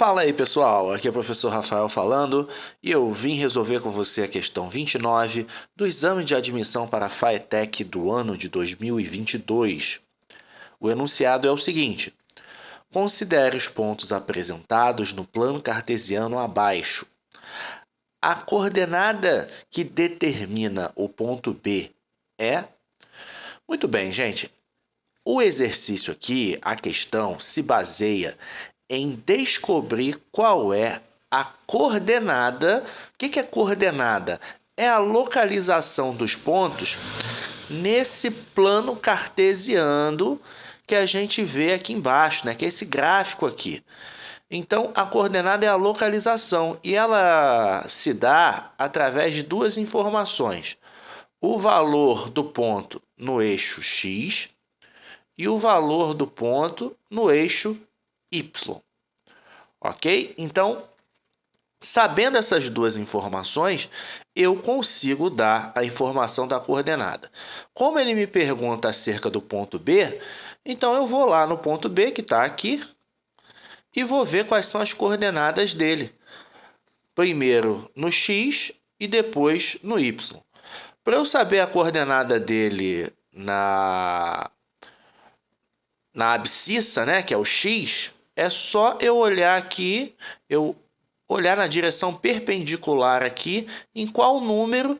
Fala aí pessoal, aqui é o professor Rafael falando e eu vim resolver com você a questão 29 do exame de admissão para a FATEC do ano de 2022. O enunciado é o seguinte: considere os pontos apresentados no plano cartesiano abaixo. A coordenada que determina o ponto B é... Muito bem, gente. O exercício aqui, a questão, se baseia em descobrir qual é a coordenada. O que é coordenada? É a localização dos pontos nesse plano cartesiano que a gente vê aqui embaixo, né? Que é esse gráfico aqui. Então, a coordenada é a localização e ela se dá através de duas informações: o valor do ponto no eixo X e o valor do ponto no eixo Y. Ok? Então, sabendo essas duas informações, eu consigo dar a informação da coordenada. Como ele me pergunta acerca do ponto B, então eu vou lá no ponto B, que está aqui, e vou ver quais são as coordenadas dele. Primeiro no X e depois no Y. Para eu saber a coordenada dele na abscissa, né, que é o X, é só eu olhar aqui, eu olhar na direção perpendicular aqui, em qual número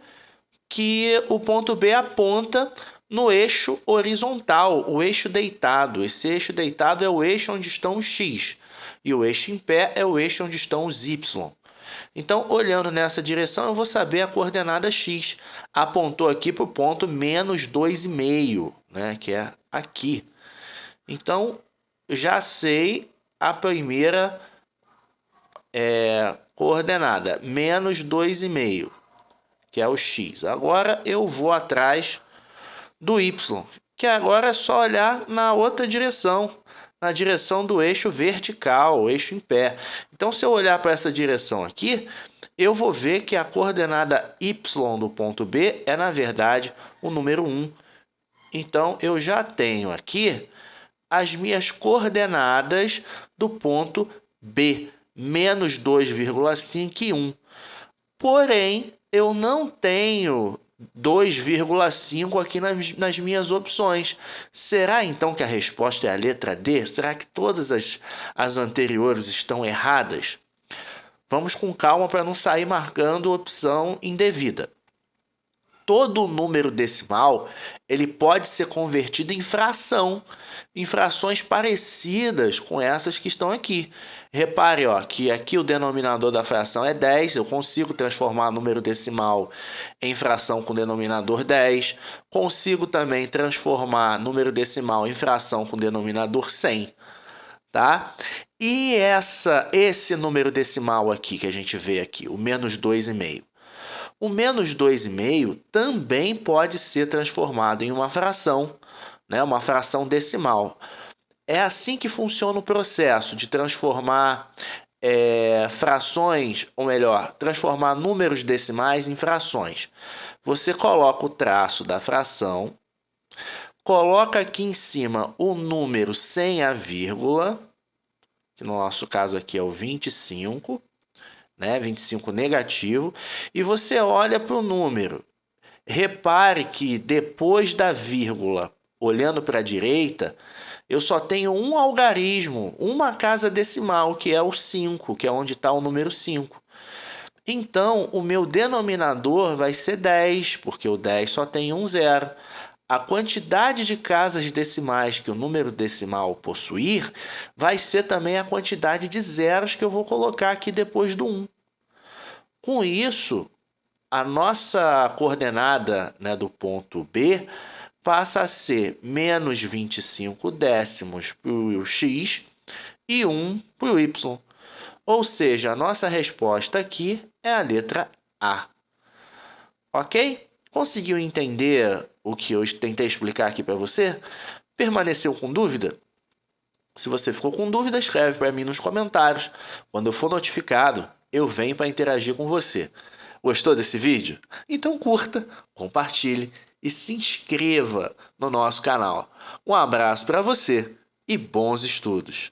que o ponto B aponta no eixo horizontal, o eixo deitado. Esse eixo deitado é o eixo onde estão os X, e o eixo em pé é o eixo onde estão os Y. Então, olhando nessa direção, eu vou saber a coordenada X. Apontou aqui para o ponto menos 2,5, né, que é aqui. Então, já sei a primeira coordenada, menos 2,5, que é o X. Agora eu vou atrás do Y, que agora é só olhar na outra direção, na direção do eixo vertical, o eixo em pé. Então, se eu olhar para essa direção aqui, eu vou ver que a coordenada Y do ponto B é, na verdade, o número 1. Então, eu já tenho aqui as minhas coordenadas do ponto B, menos 2,5 e 1. Porém, eu não tenho 2,5 aqui nas minhas opções. Será então que a resposta é a letra D? Será que todas as anteriores estão erradas? Vamos com calma para não sair marcando opção indevida. Todo número decimal ele pode ser convertido em fração, em frações parecidas com essas que estão aqui. Repare que aqui o denominador da fração é 10, eu consigo transformar número decimal em fração com denominador 10, consigo também transformar número decimal em fração com denominador 100. Tá? E esse número decimal aqui que a gente vê aqui, o menos 2,5. O menos 2,5 também pode ser transformado em uma fração, né? Uma fração decimal. É assim que funciona o processo de transformar frações, ou melhor, transformar números decimais em frações. Você coloca o traço da fração, coloca aqui em cima o número sem a vírgula, que no nosso caso aqui é o 25, né? 25 negativo, e você olha para o número. Repare que depois da vírgula, olhando para a direita, eu só tenho um algarismo, uma casa decimal, que é o 5, que é onde está o número 5. Então, o meu denominador vai ser 10, porque o 10 só tem um zero. A quantidade de casas decimais que o número decimal possuir vai ser também a quantidade de zeros que eu vou colocar aqui depois do 1. Com isso, a nossa coordenada, né, do ponto B passa a ser menos 25 décimos para o X e 1 para o Y. Ou seja, a nossa resposta aqui é a letra A. Ok? Conseguiu entender o que eu tentei explicar aqui para você? Permaneceu com dúvida? Se você ficou com dúvida, escreve para mim nos comentários. Quando eu for notificado, eu venho para interagir com você. Gostou desse vídeo? Então curta, compartilhe e se inscreva no nosso canal. Um abraço para você e bons estudos!